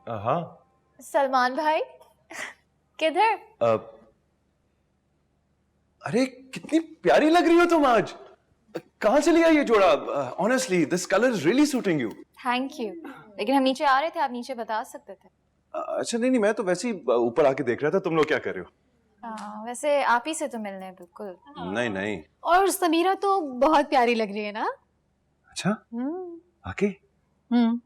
हाँ। सलमान भाई किधर? अरे कितनी प्यारी लग रही हो तुम आज। कहाँ से लिया ये जोड़ा? Honestly this colour is really suiting you. Thank you. लेकिन हम नीचे आ रहे थे, आप नीचे बता सकते थे। अच्छा नहीं, मैं तो वैसे ही ऊपर आके देख रहा था तुम लोग क्या कर रहे हो। वैसे आप ही से तो मिलने हैं बिल्कुल। नहीं नहीं। और समीरा तो बहुत प्यारी लग रही है ना। अच्छा आके हम्म।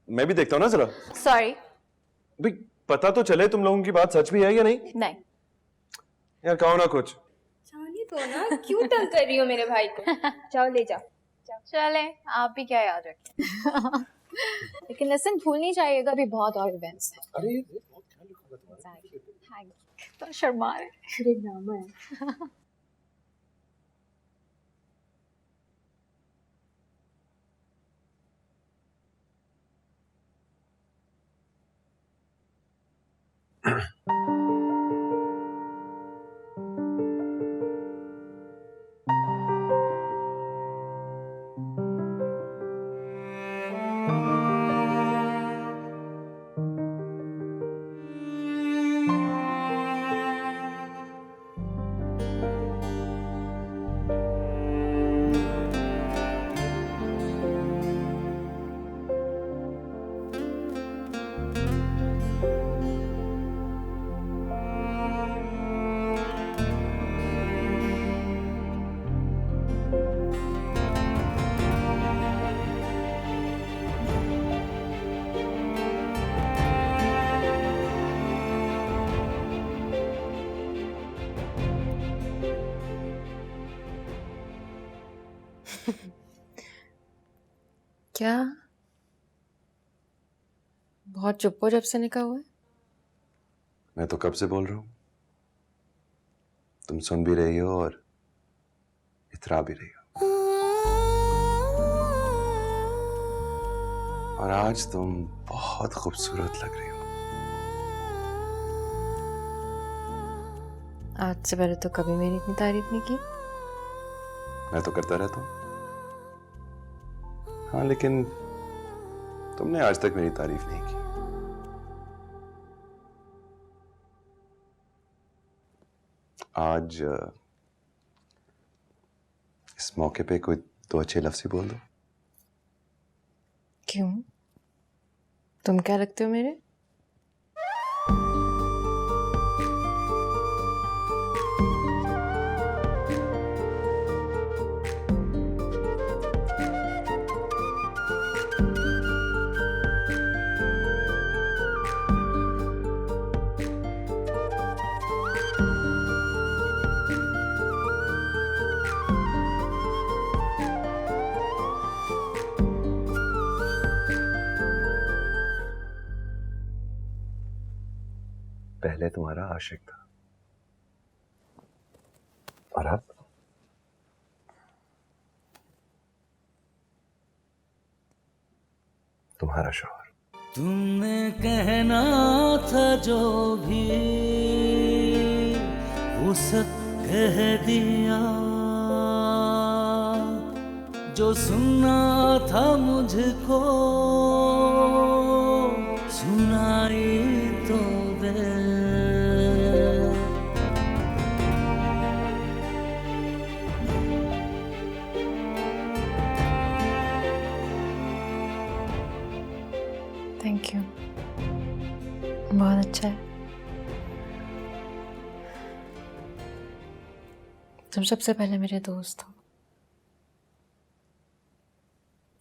मैं भी देखता हूँ ना जरा। सॉरी। भाई पता तो चले तुम लोगों की बात सच भी है या नहीं। नहीं यार कहो ना कुछ। जाने तो ना, क्यों तंग कर रही हो मेरे भाई को। जाओ ले जाओ। चले, आप भी क्या याद रखें। लेकिन लेसन भूल नहीं जाइएगा, अभी बहुत और इवेंट्स हैं। अरे तो शर्मा रहे। क्या बहुत चुप हो जब से निकला हुआ है? मैं तो कब से बोल रहा हूँ, तुम सुन भी रही हो और इतरा भी रही हो। और आज तुम बहुत खूबसूरत लग रही हो। आज से पहले तो कभी मेरी इतनी तारीफ नहीं की। मैं तो करता रहता हूँ। हाँ लेकिन तुमने आज तक मेरी तारीफ नहीं की। आज इस मौके पे कोई दो अच्छे लफ्ज़ ही बोल दो। क्यों? तुम क्या लगते हो मेरे? पहले तुम्हारा आशिक था और अब तुम्हारा शौहर। तुमने कहना था जो भी वो सब कह दिया, जो सुनना था मुझको सुनाई तो दे। थैंक यू, बहुत अच्छा है। तुम सबसे पहले मेरे दोस्त हो,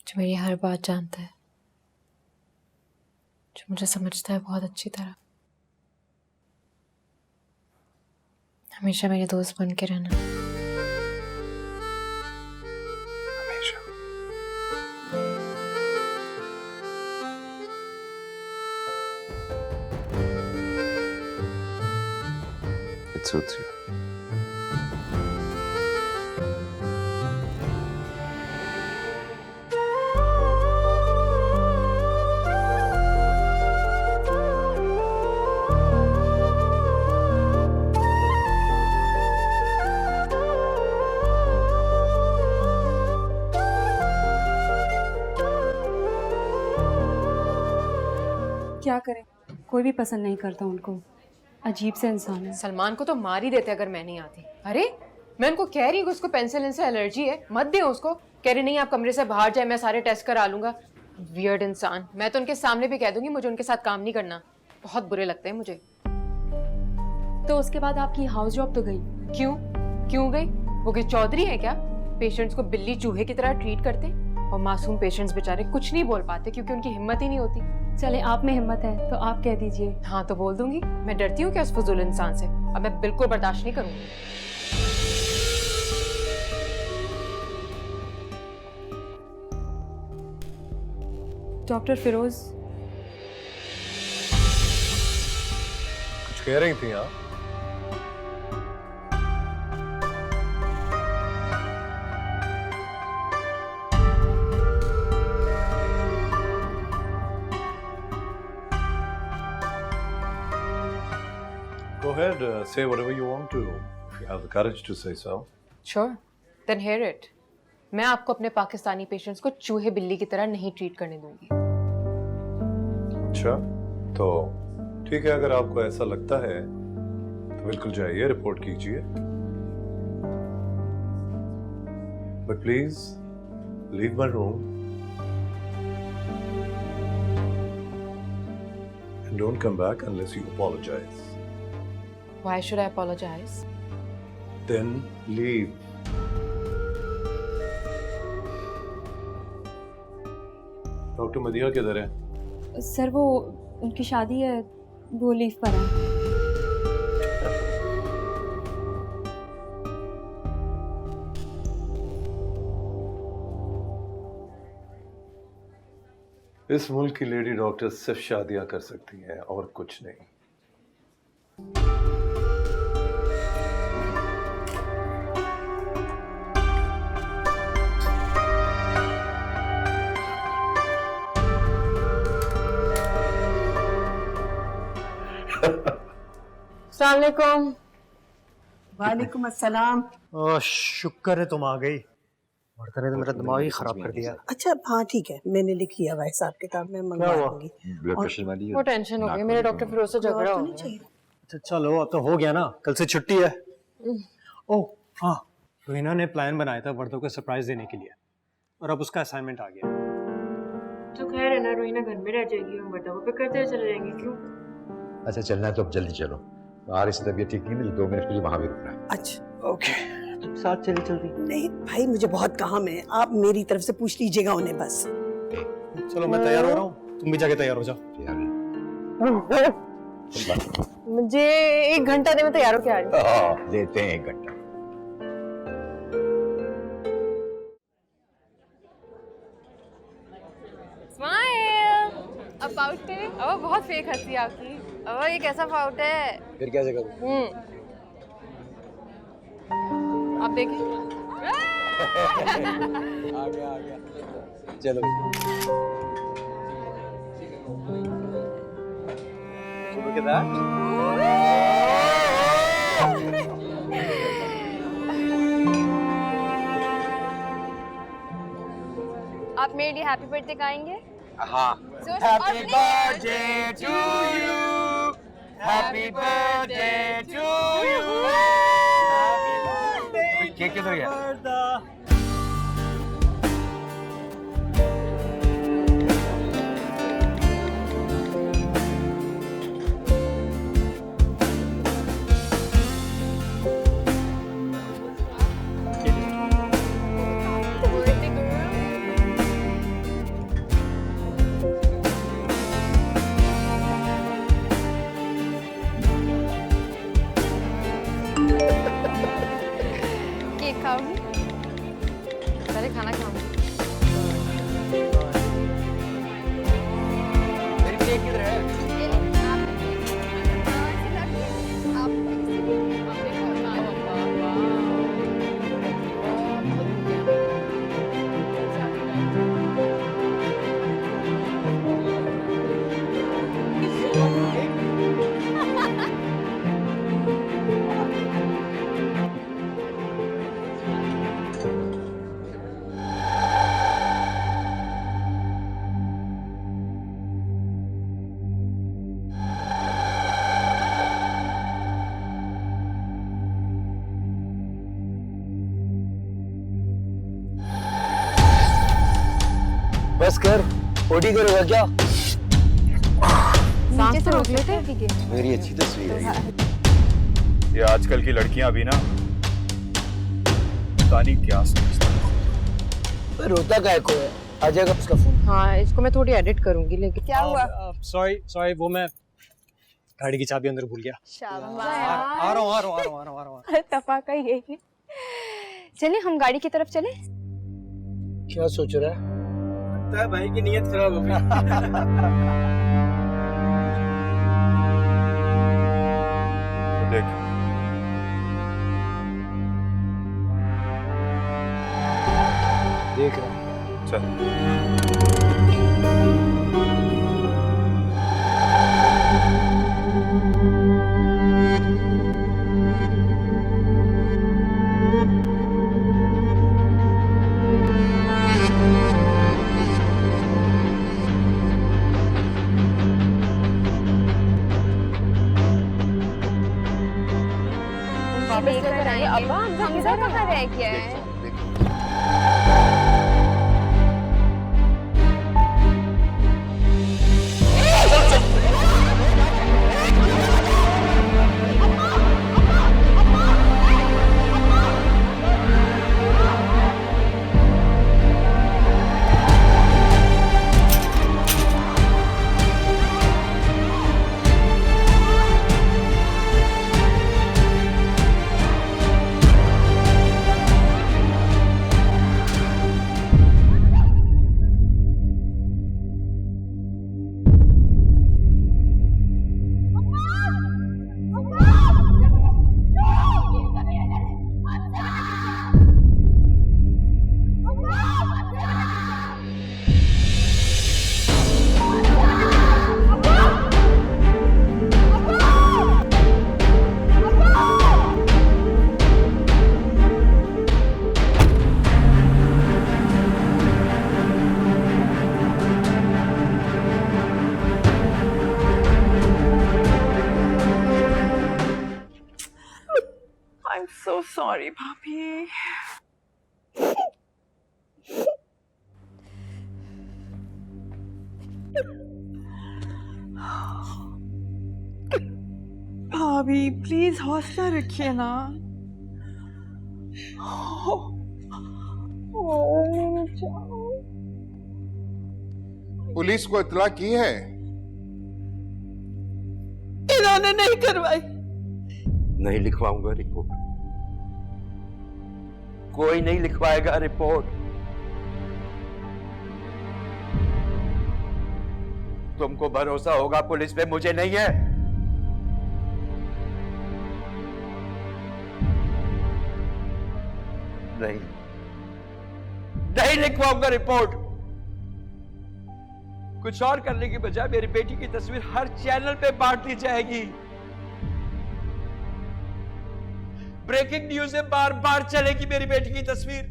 जो मेरी हर बात जानता है, जो मुझे समझता है बहुत अच्छी तरह। हमेशा मेरे दोस्त बन के रहना। हमेशा। It suits you. क्या करें, कोई भी पसंद नहीं करता उनको, अजीब से इंसान है। सलमान को तो मार ही देते अगर मैं नहीं आती। अरे मैं उनको कह रही हूँ उसको पेंसिलिन से एलर्जी है, मत दे उसको। कह रही नहीं, आप कमरे से बाहर जाए, मैं सारे टेस्ट करा लूंगा। वियर्ड इंसान। मैं तो उनके सामने भी कह दूंगी मुझे उनके साथ काम नहीं करना, बहुत बुरे लगते हैं मुझे। तो उसके बाद आपकी हाउस जॉब तो गई? क्यों गई? वो कोई चौधरी है क्या? पेशेंट्स को बिल्ली चूहे की तरह ट्रीट करते, और मासूम पेशेंट्स बेचारे कुछ नहीं बोल पाते क्योंकि उनकी हिम्मत ही नहीं होती। चले, आप में हिम्मत है तो आप कह दीजिए। हाँ तो बोल दूंगी। मैं डरती हूँ क्या उस फजूल इंसान से? अब मैं बिल्कुल बर्दाश्त नहीं करूंगी। डॉक्टर फिरोज, कुछ कह रही थी आप? Go ahead, say whatever you want to, if you have the courage to say so. Sure, then hear it. मैं आपको अपने पाकिस्तानी पेशेंट्स को चूहे बिल्ली की तरह नहीं ट्रीट करने दूंगी। अच्छा, तो ठीक है, अगर आपको ऐसा लगता है तो बिल्कुल जाइए, रिपोर्ट कीजिए। But please leave my room and don't come back unless you apologize. Why should I apologize? Then leave. Doctor Madiya किधर है? सर वो उनकी शादी है, वो लीव पर है। इस मुल्क की लेडी डॉक्टर सिर्फ शादियां कर सकती हैं और कुछ नहीं। अस्सलामुअलैकुम। वालेकुम अस्सलाम। शुक्र है तुम आ गई, वर्ता ने तो मेरा दिमाग ही खराब कर दिया। अच्छा हाँ ठीक है, मैंने लिख लिया हुआ हिसाब किताब में, मंगवा दूंगी। ब्लड प्रेशर वाली वो टेंशन हो गई, मेरे डॉक्टर फिरोज से झगड़ा हो गया। अच्छा चलो, अब तो हो गया ना, कल से छुट्टी है। ओह हाँ, रोहिना ने प्लान बनाया था वर्दो को सरप्राइज देने के लिए, और अब उसका असाइनमेंट आ गया। तो खैर है ना, रोहिना घर में रह जाएगी, हम वर्दो को पिक करते हुए चले जाएंगे। क्यों? अच्छा चलना है तो अब जल्दी चलो, आर से तबीयत ठीक नहीं, 2 मिनट के लिए वहां भी रुकना है। अच्छा ओके, तुम साथ चली जल्दी। नहीं भाई, मुझे बहुत काम है, आप मेरी तरफ से पूछ लीजिएगा उन्हें बस। चलो मैं तैयार हो रहा हूँ, तुम भी जाके तैयार हो जाओ। मुझे 1 घंटा दे, मैं तैयार होके आ रही हूँ। देते हैं 1 घंटा। स्माइल। अब पाउट करें? अब बहुत फेक हंसी आपकी। अब ये कैसा पाउट है? फिर कैसे करूँ? आप देखिए। आ गया। चलो Look at that. आप मेरे लिए हैप्पी बर्थडे गाएंगे? हाँ। Happy birthday to you, happy birthday to you, cake किधर गया? केक खाओगी? बस कर, ओडी करेगा क्या? नीचे से रोक लेते। मेरी अच्छी तस्वीर है ये आजकल की लड़कियां भी ना पता नहीं क्या समझती हैं। रोता काय को है? आ जाएगा उसका फोन। हाँ, इसको मैं थोड़ी एडिट करूंगी, लेकिन क्या हुआ? सॉरी वो मैं गाड़ी की चाबी अंदर भूल गया। आ रहा हूँ। तफाका यही है। चले हम गाड़ी की तरफ चले। क्या सोच रहा है? लगता है भाई की नीयत खराब हो गई। देख देख रहा हूँ। चल लेकर आएंगे। अब्बा हमजा कहाँ रह गया है? I'm so sorry, भाभी। भाभी प्लीज हौसला रखिए ना। पुलिस को इत्तला की है? इन्होंने नहीं करवाई। नहीं लिखवाऊंगा रिपोर्ट, कोई नहीं लिखवाएगा रिपोर्ट। तुमको भरोसा होगा पुलिस पे, मुझे नहीं है। नहीं लिखवाऊंगा रिपोर्ट। कुछ और करने की बजाय मेरी बेटी की तस्वीर हर चैनल पे बांट दी जाएगी। ब्रेकिंग न्यूज में बार बार चलेगी मेरी बेटी की तस्वीर।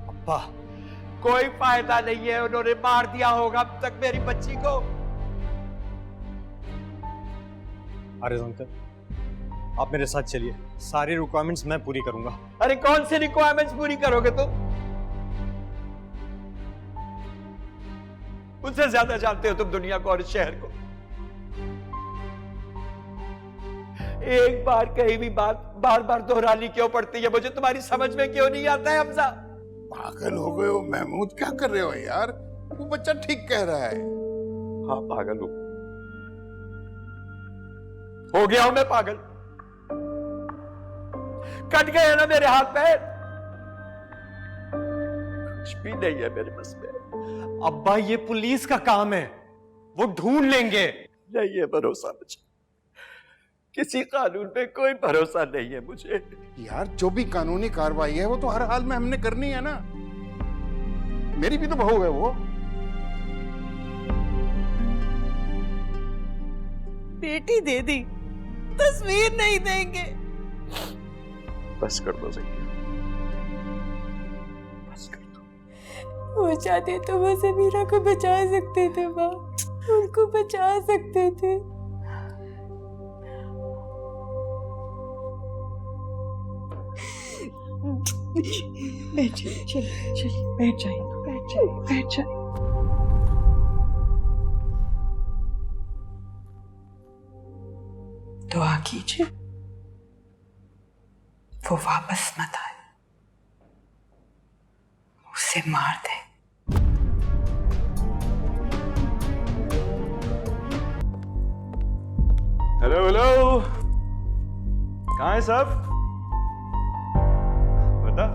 अब्बा कोई फायदा नहीं है, उन्होंने मार दिया होगा अब तक मेरी बच्ची को। अरे अंकल, आप मेरे साथ चलिए, सारी रिक्वायरमेंट्स मैं पूरी करूंगा। अरे कौन सी रिक्वायरमेंट्स पूरी करोगे तुम? मुझसे ज्यादा जानते हो तुम दुनिया को और इस शहर को। एक बार कही भी बात बार बार दोहरानी क्यों पड़ती है? मुझे तुम्हारी समझ में क्यों नहीं आता है हमजा? पागल हो गए हो महमूद, क्या कर रहे हो यार? वो बच्चा ठीक कह रहा है। हाँ पागल हो गया हूं मैं पागल। कट गए ना मेरे हाथ पैर, कुछ भी नहीं है मेरे बस में। अब्बा ये पुलिस का काम है, वो ढूंढ लेंगे। नहीं है भरोसा मुझे, किसी कानून पे कोई भरोसा नहीं है मुझे। यार जो भी कानूनी कार्रवाई है वो तो हर हाल में हमने करनी है ना। मेरी भी तो बहू है वो। बेटी दे दी, तस्वीर नहीं देंगे। बस कर दो ज़किया, बस कर दो। वो चाहते तो वो समीरा को बचा सकते थे माँ, उनको बचा सकते थे। बैठिए, चलिए चलिए बैठ जाइए, बैठ बैठ जाइए। दुआ कीजिए वो वापस मत आए, उसे मार दे। हेलो हेलो, कहाँ है सब? बता।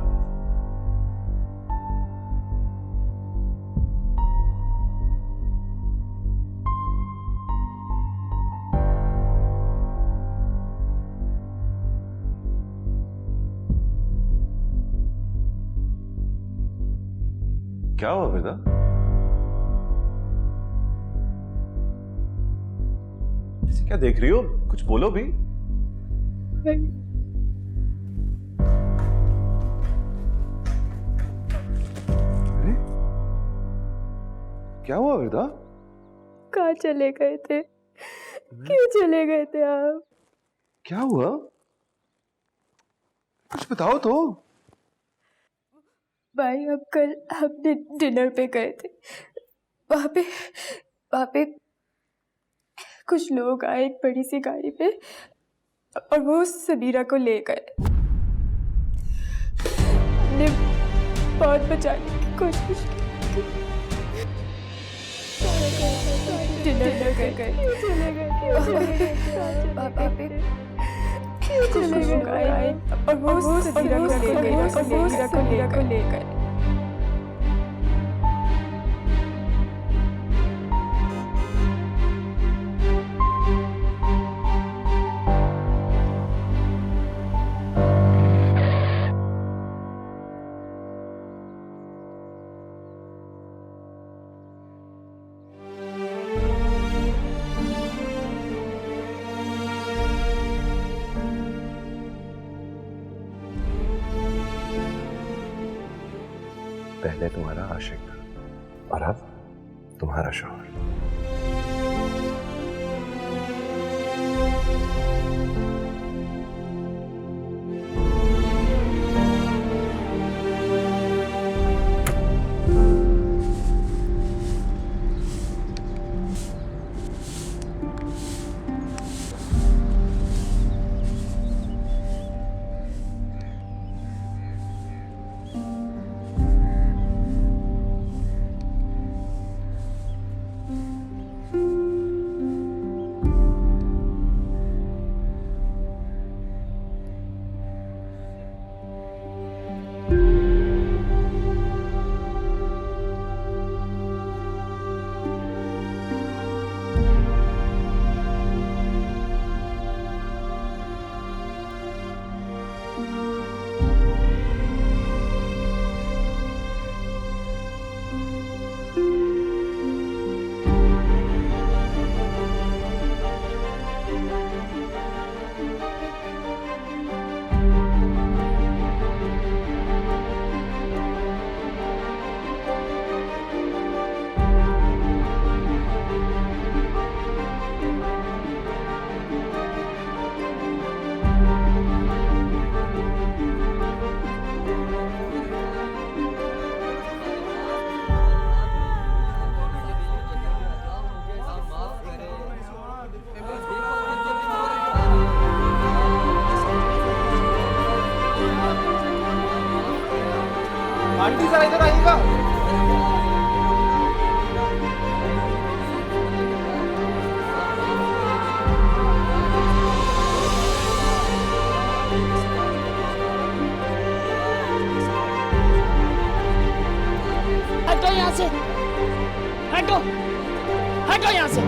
क्या हुआ बेटा? ऐसे क्या देख रही हो? कुछ बोलो भी। अरे क्या हुआ बेटा? कहाँ चले गए थे? क्यों चले गए थे आप? क्या हुआ? कुछ बताओ तो। भाई अब कल हमने डिनर पे गए थे, वहाँ पे कुछ लोग आए एक बड़ी सी गाड़ी पे और वो समीरा को ले गए। हमने बहुत बचाने की कोशिश की। डिनर पे गए वहाँ पे कुछ लोग आए और वो समीरा को ले गए। पहले तुम्हारा आशिक और अब तुम्हारा शौहर। आंटी जरा इधर आइएगा। हटो यहाँ से, हटो हटो यहाँ से।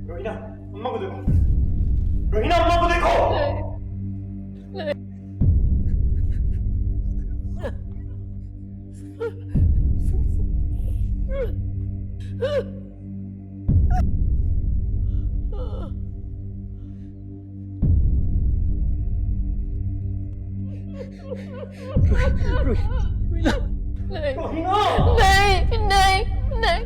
रोहिना, अम्मा को देखो। रोहिना, अम्मा को देखो। नहीं नहीं नहीं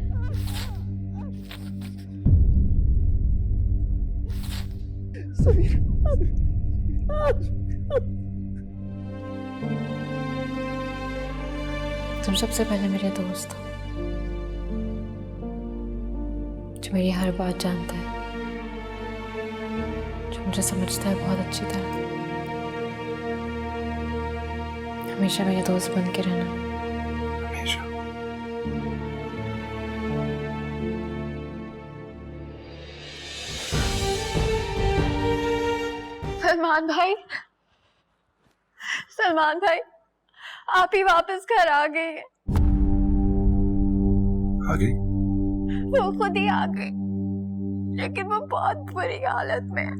तुम सबसे पहले मेरे दोस्त हो, जो मेरी हर बात जानता है, जो मुझे समझता है बहुत अच्छी तरह। हमेशा मेरे दोस्त बन के रहना। हमेशा। सलमान भाई, सलमान भाई, आप ही वापस घर आ गए हैं। आ गई? वो खुद ही आ गई, लेकिन वो बहुत बुरी हालत में है।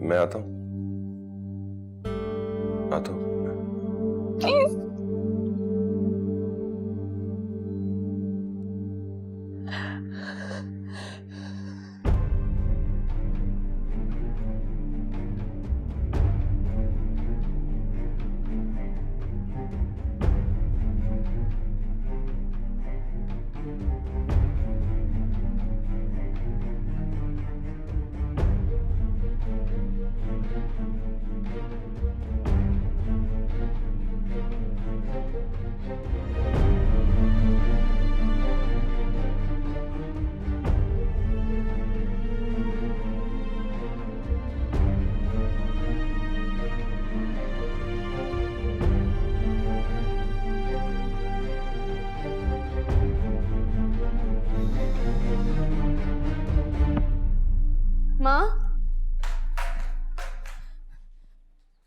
मैं आता हूँ। आता हूँ। प्लीज।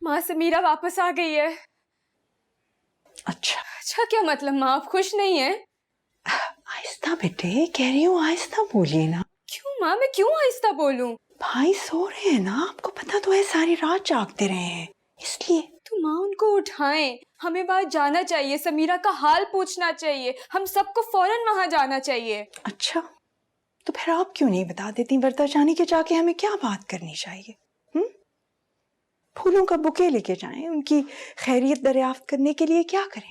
माँ समीरा वापस आ गई है। अच्छा क्या मतलब माँ आप खुश नहीं है? आहिस्ता बेटे, कह रही हूँ आहिस्ता बोलिए ना। क्यों माँ, मैं क्यों आहिस्ता बोलूं? भाई सो रहे हैं ना, आपको पता तो है सारी रात जागते रहे हैं, इसलिए। तो माँ उनको उठाएं, हमें बाहर जाना चाहिए, समीरा का हाल पूछना चाहिए, हम सबको फौरन वहां जाना चाहिए। अच्छा तो फिर आप क्यों नहीं बता देती वर्दा जाने के जाके हमें क्या बात करनी चाहिए? फूलों का बुके लेके जाएं, उनकी खैरियत दरियाफ्त करने के लिए क्या करें?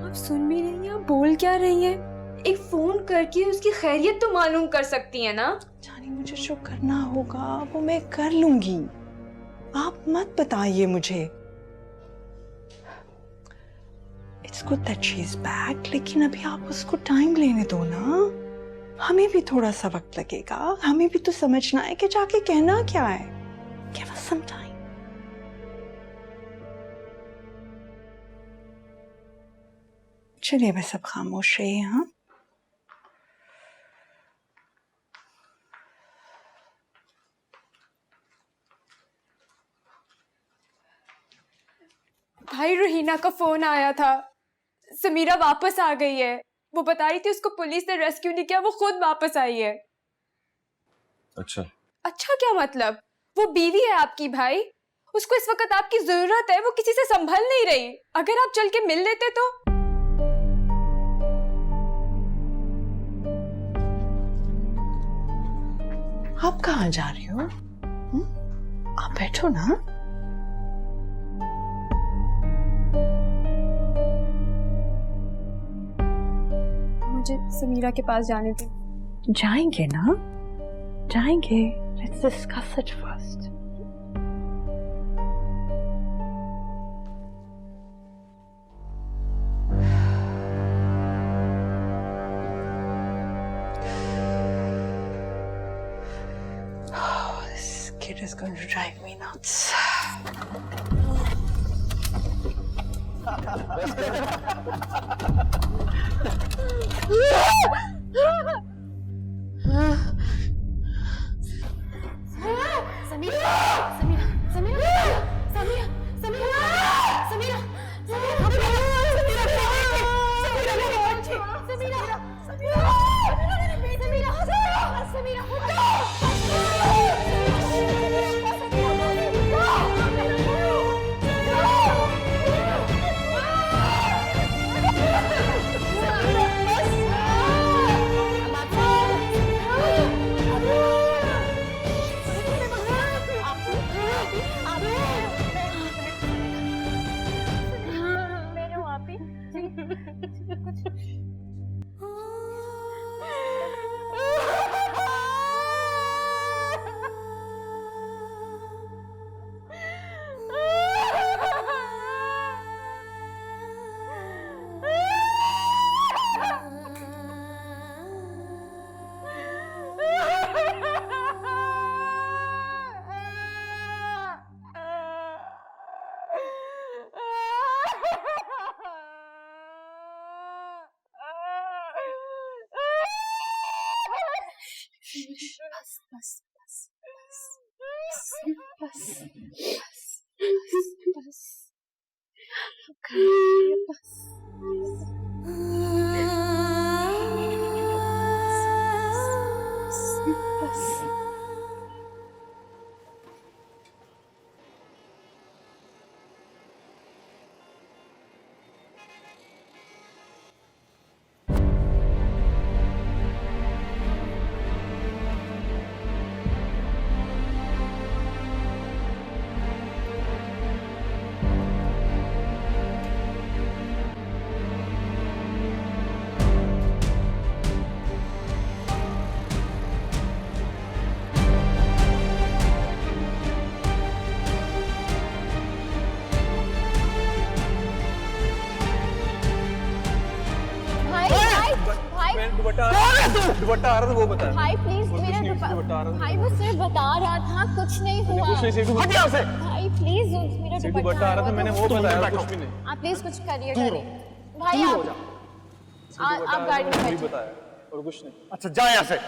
आप सुन भी रही हैं, आप बोल क्या रही हैं? एक फोन करके उसकी खैरियत तो मालूम कर सकती है ना। जानी मुझे जो करना होगा वो मैं कर लूंगी, आप मत बताइए मुझे। It's good that she's back, लेकिन अभी आप उसको टाइम लेने दो ना, हमें भी थोड़ा सा वक्त लगेगा, हमें भी तो समझना है कि जाके कहना क्या है। Give us some time. चलिए बस अब खामोश रहिए। हाँ भाई रोहिना का फोन आया था, समीरा वापस आ गई है। वो बता रही थी उसको पुलिस ने रेस्क्यू नहीं किया, वो खुद वापस आई है। अच्छा। अच्छा क्या मतलब? वो बीवी है आपकी भाई, उसको इस वक्त आपकी जरूरत है, वो किसी से संभल नहीं रही। अगर आप चल के मिल लेते तो। आप कहाँ जा रही हो? आप बैठो ना। मुझे समीरा के पास जाने दे। जाएंगे ना, जाएंगे। Let's discuss it first. Oh, this kid is going to drive me nuts. बस बस बस बस बस बस बस बस दुपट्टा आ रहा था वो बता। भाई प्लीज मेरा भाई वो सिर्फ बता रहा था, कुछ नहीं हुआ। भाई प्लीज मेरा दुपट्टा आ रहा था, मैंने वो बताया, कुछ भी नहीं। आप प्लीज कुछ करिए भाई, आप गाड़ी में बैठिए। बताया और कुछ नहीं। अच्छा जा यहाँ से।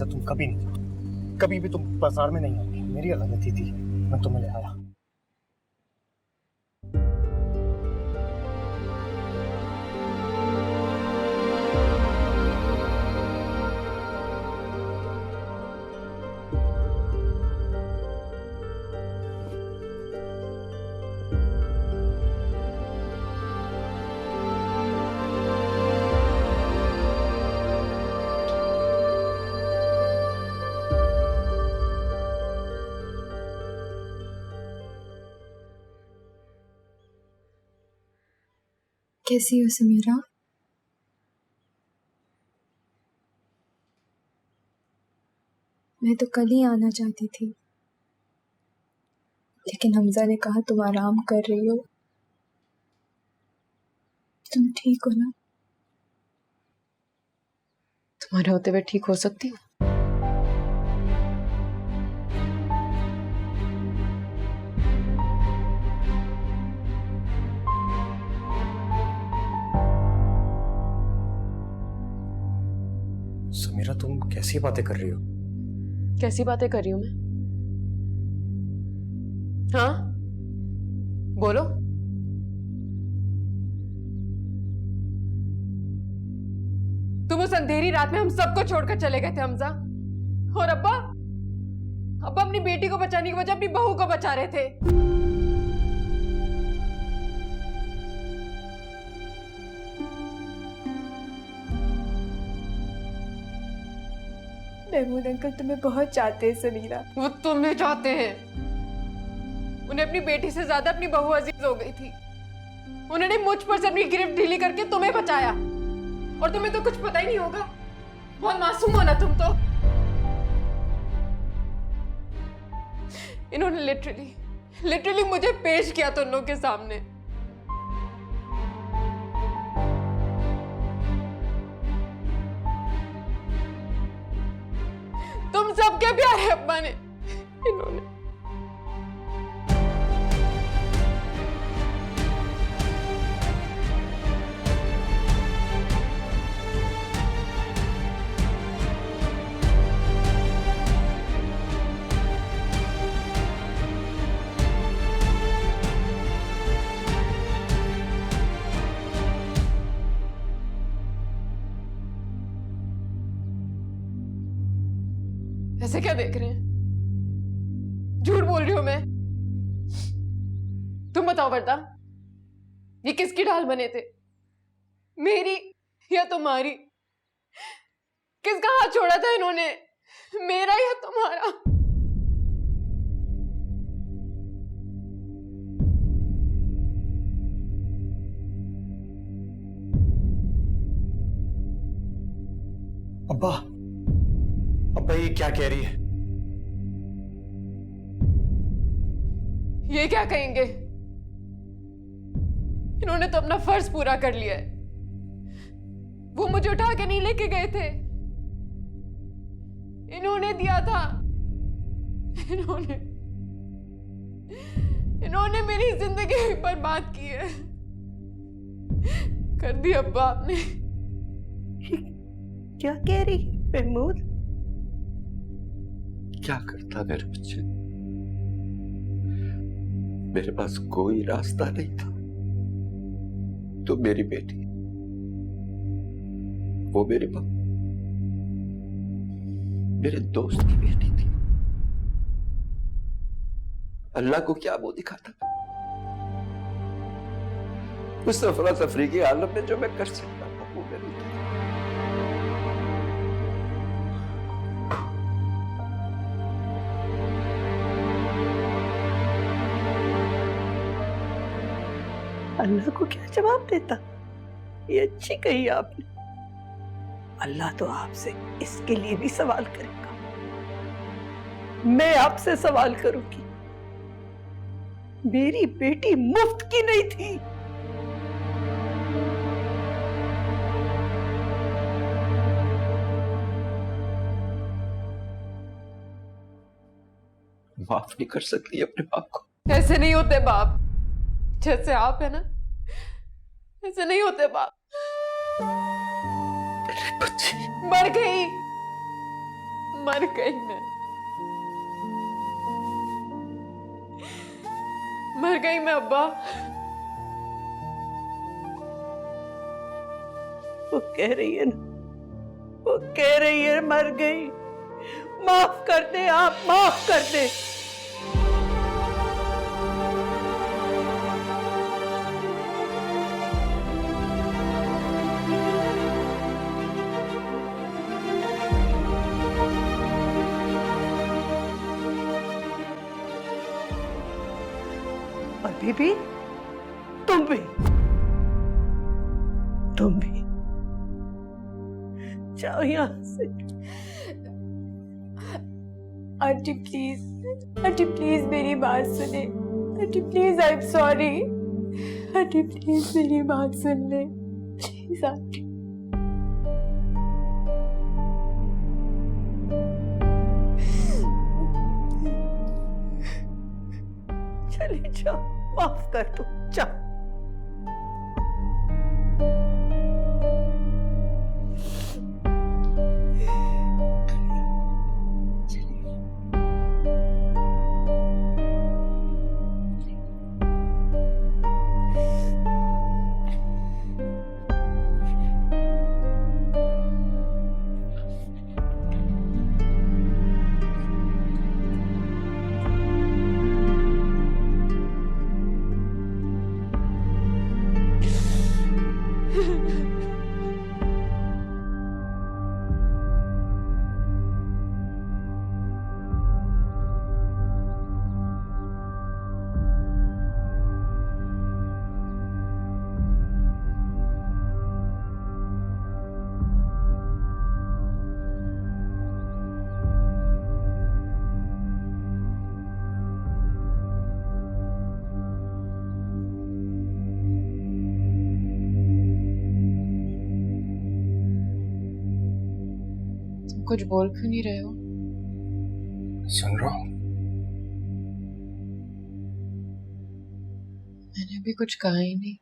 तुम कभी नहीं, कभी भी तुम बाजार में नहीं आओगे। मेरी गलती थी, मैं तुम्हें ले आया। कैसी हो समीरा? मैं तो कल ही आना चाहती थी, लेकिन हमजा ने कहा तुम आराम कर रही हो। तुम ठीक हो ना? तुम्हारे होते हुए ठीक हो सकती हूँ? समीरा तुम कैसी बातें कर रही हो? कैसी बातें कर रही हूं मैं? हाँ बोलो। तुम उस अंधेरी रात में हम सबको छोड़कर चले गए थे हमजा, और अब्बा अपनी बेटी को बचाने की बजाय अपनी बहू को बचा रहे थे। महमूद अंकल तुम्हें बहुत चाहते हैं समीरा। वो तुम्हें चाहते हैं। उन्हें अपनी बेटी से ज्यादा अपनी बहू अजीज हो गई थी। उन्होंने मुझ पर से अपनी गिरफ्त ढीली करके तुम्हें बचाया, और तुम्हें तो कुछ पता ही नहीं होगा। बहुत मासूम हो ना तुम तो। इन्होंने लिटरली मुझे पेश किया तुम लोगों के सामने। तुम सबके प्यारे अब्बा ने इन्होंने। ऐसे क्या देख रहे हैं? झूठ बोल रही हो मैं? तुम बताओ वर्दा, ये किसकी ढाल बने थे? मेरी या तुम्हारी? किसका हाथ छोड़ा था इन्होंने, मेरा या तुम्हारा? अब्बा, अब्बा ये क्या कह रही है? ये क्या कहेंगे? इन्होंने तो अपना फर्ज पूरा कर लिया है। वो मुझे उठा के नहीं लेके गए थे, इन्होंने दिया था। इन्होंने मेरी जिंदगी बर्बाद की है, कर दी अब्बा आपने। क्या कह रही है महमूद? क्या करता मेरे बच्चे? मेरे पास कोई रास्ता नहीं था। तो मेरी बेटी, वो मेरे पास मेरे दोस्त की बेटी थी। अल्लाह को क्या मुंह दिखाता? उस अफरा तफरी के आलम में जो मैं कर सकता था वो मैंने किया। अल्लाह को क्या जवाब देता? ये अच्छी कही आपने। अल्लाह तो आपसे इसके लिए भी सवाल करेगा। मैं आपसे सवाल करूंगी, मेरी बेटी मुफ्त की नहीं थी। माफ नहीं कर सकती अपने बाप को? ऐसे नहीं होते बाप, जैसे आप है ना, ऐसे नहीं होते बाप। मर गई मैं, मर गई मैं अब्बा। वो कह रही है ना, वो कह रही है मर गई। माफ कर दे आप, माफ कर दे। अभी भी तुम भी जाओ यहां से। आंटी प्लीज मेरी बात सुने। Aunty please, I am sorry. Aunty please मेरी बात सुन ले, प्लीज आंटी। चले जाओ, माफ कर दो, जाओ। कुछ बोल क्यों नहीं रहे हो? सुन रहा हूं। मैंने भी कुछ कहा ही नहीं।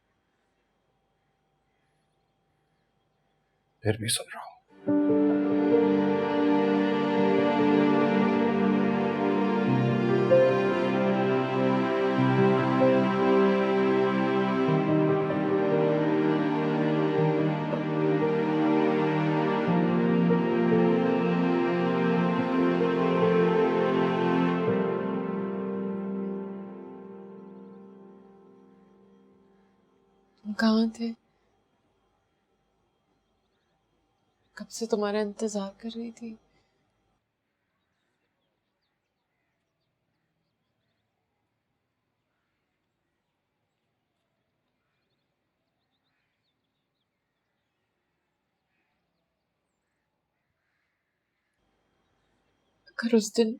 फिर भी सुन रहा हूं। कहाँ थे? कब से तुम्हारा इंतजार कर रही थी। अगर उस दिन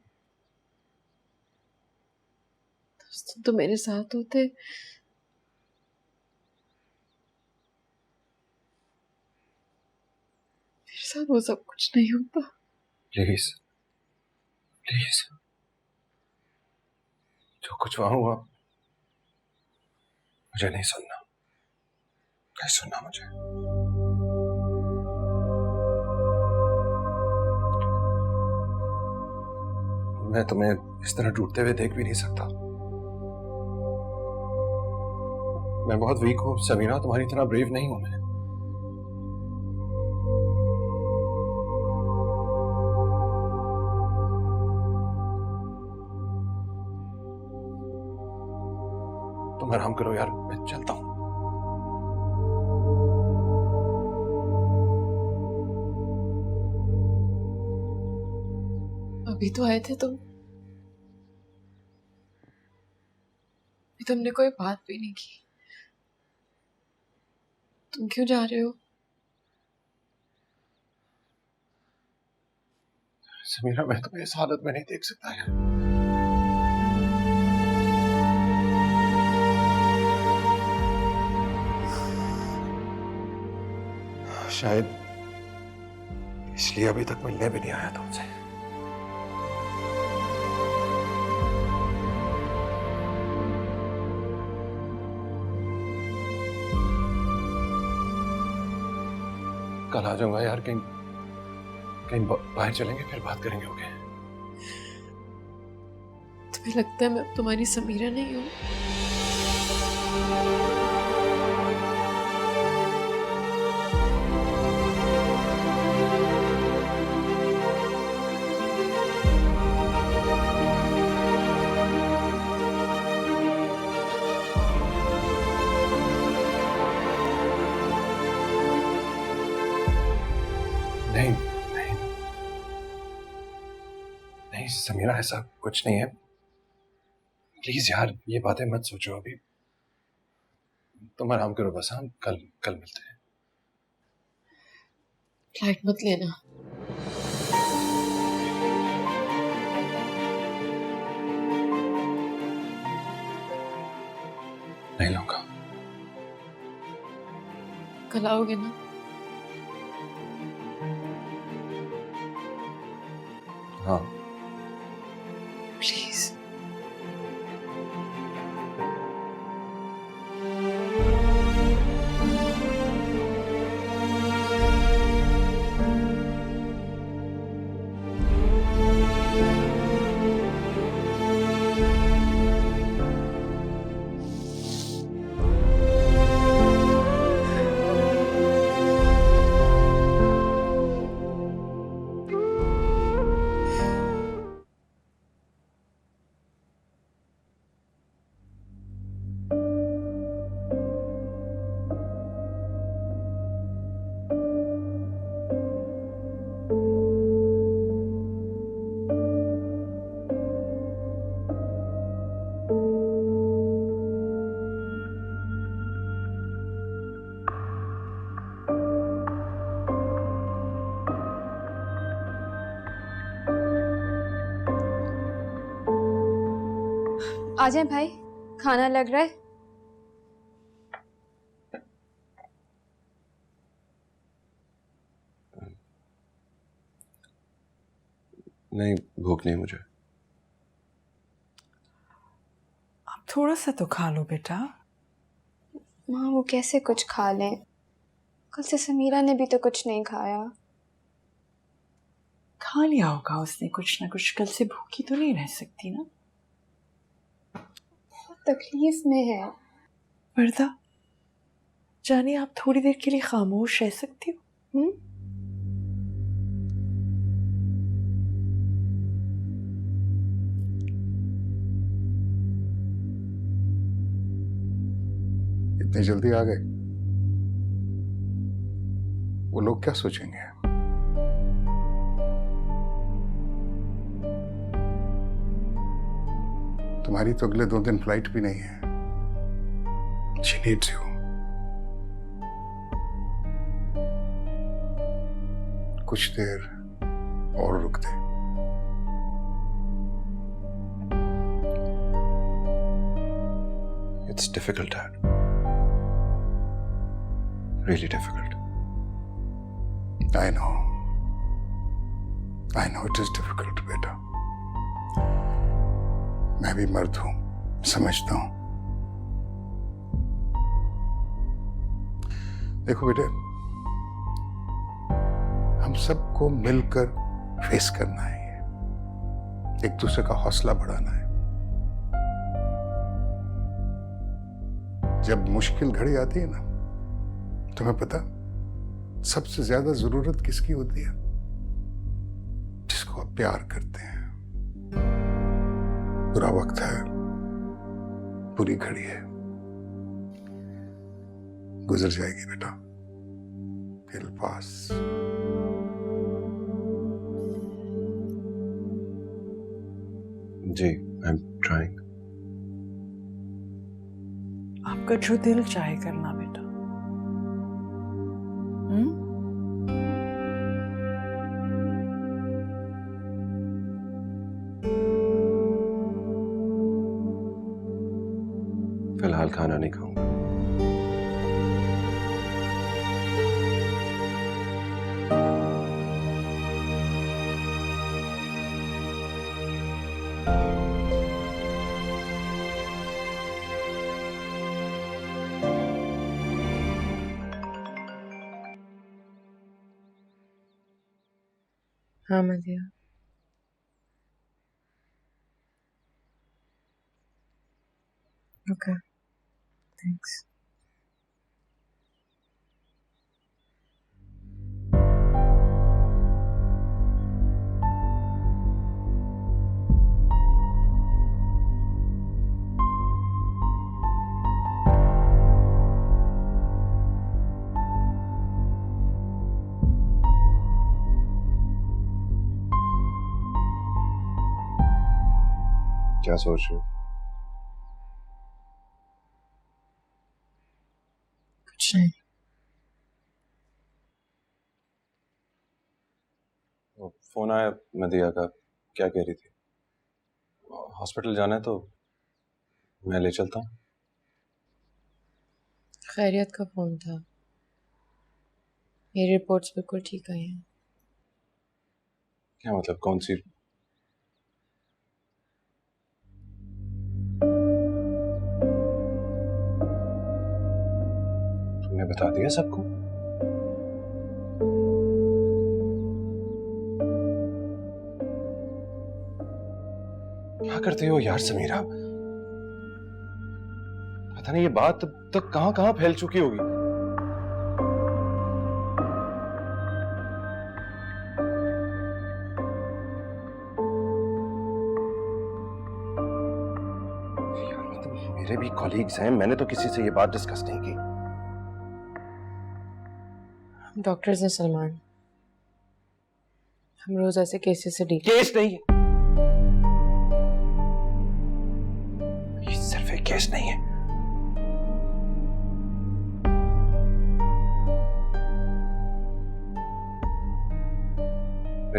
तो मेरे साथ होते, मेरे साथ वो सब कुछ नहीं होता। प्लीज प्लीज, जो कुछ वहां हुआ मुझे नहीं सुनना, नहीं सुनना मुझे। मैं तुम्हें इस तरह टूटते हुए देख भी नहीं सकता। मैं बहुत वीक हूं समीरा, तुम्हारी तरह ब्रेव नहीं हूं मैं। तुम आराम करो यार, मैं चलता हूं। अभी तो आए थे तुम, तुमने कोई बात भी नहीं की। तुम क्यों जा रहे हो? समीरा, मैं तुम्हें इस हालत में नहीं देख सकता यार। शायद इसलिए अभी तक मिलने भी नहीं आया तुमसे। कल आ जाऊंगा यार, कहीं कहीं बाहर चलेंगे, फिर बात करेंगे। ओके? तुम्हें लगता है मैं अब तुम्हारी समीरा नहीं हूँ? नहीं नहीं नहीं समीरा, ऐसा कुछ नहीं है। प्लीज यार, ये बातें मत सोचो अभी। तुम आराम करो बस। हम कल कल मिलते हैं। फ्लाइट मत लेना। नहीं लूंगा। कल आओगे ना? हाँ प्लीज। आ जाए भाई, खाना लग रहा है। नहीं, भूख नहीं मुझे। अब थोड़ा सा तो खा लो बेटा। माँ, वो कैसे कुछ खा लें? कल से समीरा ने भी तो कुछ नहीं खाया। खा लिया होगा उसने कुछ ना कुछ, कल से भूखी तो नहीं रह सकती ना। तकलीफ में है। वर्दा, जाने आप थोड़ी देर के लिए खामोश रह सकती हो? इतनी जल्दी आ गए? वो लोग क्या सोचेंगे? तुम्हारी तो अगले 2 दिन फ्लाइट भी नहीं है। She needs you. कुछ देर और रुक दे। It's difficult, Dad. Really difficult. I know. I know it is difficult, बेटा। मैं भी मर्द हूं, समझता हूं। देखो बेटे, हम सबको मिलकर फेस करना है, एक दूसरे का हौसला बढ़ाना है। जब मुश्किल घड़ी आती है ना, तुम्हें पता सबसे ज्यादा जरूरत किसकी होती है? जिसको आप प्यार करते हैं। बुरा वक्त है, बुरी घड़ी है, गुजर जाएगी बेटा। It'll pass. Ji, I'm trying. आपका जो दिल चाहे करना बेटा। फिलहाल खाना नहीं खाऊंगा। हाँ मदिया। Okay. Thanks. क्या सोच रहे हो? कुछ नहीं। फोन आया मदिया का, क्या कह रही थी? हॉस्पिटल जाना है तो मैं ले चलता हूँ। खैरियत का फोन था। मेरी रिपोर्ट्स बिल्कुल ठीक आई हैं। क्या मतलब? कौन सी? तुमने बता दिया सबको? क्या करते हो यार समीरा? पता नहीं ये बात अब तक कहां कहां फैल चुकी होगी। यार मतलब मेरे भी कॉलीग्स हैं, मैंने तो किसी से ये बात डिस्कस नहीं की। डॉक्टर्स ने सलमान, हम रोज ऐसे केसेस से डील। केस नहीं है, ये सिर्फ एक केस नहीं है।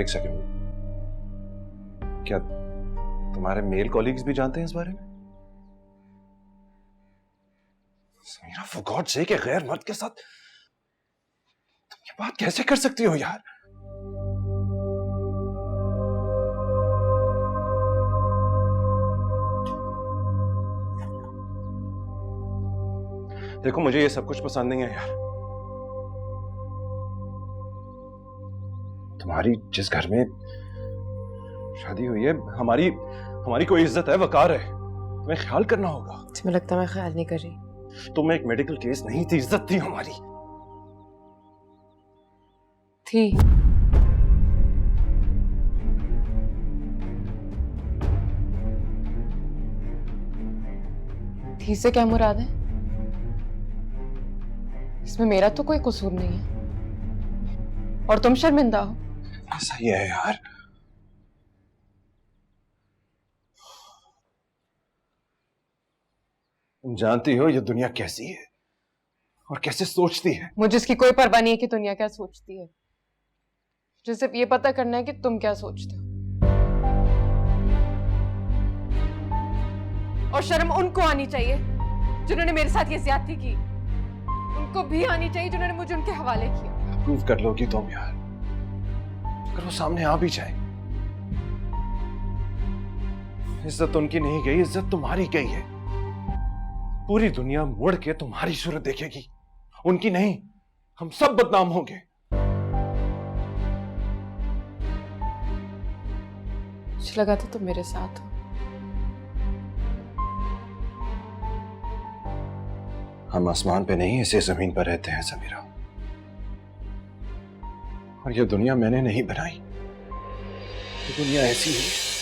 एक सेकंड, क्या तुम्हारे मेल कॉलीग्स भी जानते हैं इस बारे में? समीरा, फॉर गॉड सेक, एक गैर मर्द के साथ तुम ये बात कैसे कर सकती हो यार? देखो मुझे ये सब कुछ पसंद नहीं है यार। तुम्हारी जिस घर में शादी हुई है, हमारी कोई इज्जत है, वकार है, तुम्हें ख्याल करना होगा। तुम्हें लगता है मैं ख्याल नहीं कर रही? तुम एक मेडिकल केस नहीं थी, इज्जत थी हमारी। थी से क्या मुराद है? इसमें मेरा तो कोई कसूर नहीं है। और तुम शर्मिंदा हो। ऐसा ही है यार। तुम जानती हो ये दुनिया कैसी है और कैसे सोचती है। मुझे इसकी कोई परवाह नहीं है कि दुनिया क्या सोचती है। मुझे सिर्फ ये पता करना है कि तुम क्या सोचते हो। और शर्म उनको आनी चाहिए जिन्होंने मेरे साथ ये ज्यादती की। उनको भी आनी चाहिए जिन्होंने मुझे उनके हवाले किया। प्रूव कर लोगी तुम यार, अगर वो सामने आ भी जाए। इज्जत उनकी नहीं गई, इज्जत तुम्हारी गई है। पूरी दुनिया मुड़ के तुम्हारी सूरत देखेगी, उनकी नहीं। हम सब बदनाम होंगे। मुझे लगा था तुम मेरे साथ हो। हम आसमान पे नहीं, इसी जमीन पर रहते हैं समीरा। और ये दुनिया मैंने नहीं बनाई, ये दुनिया ऐसी है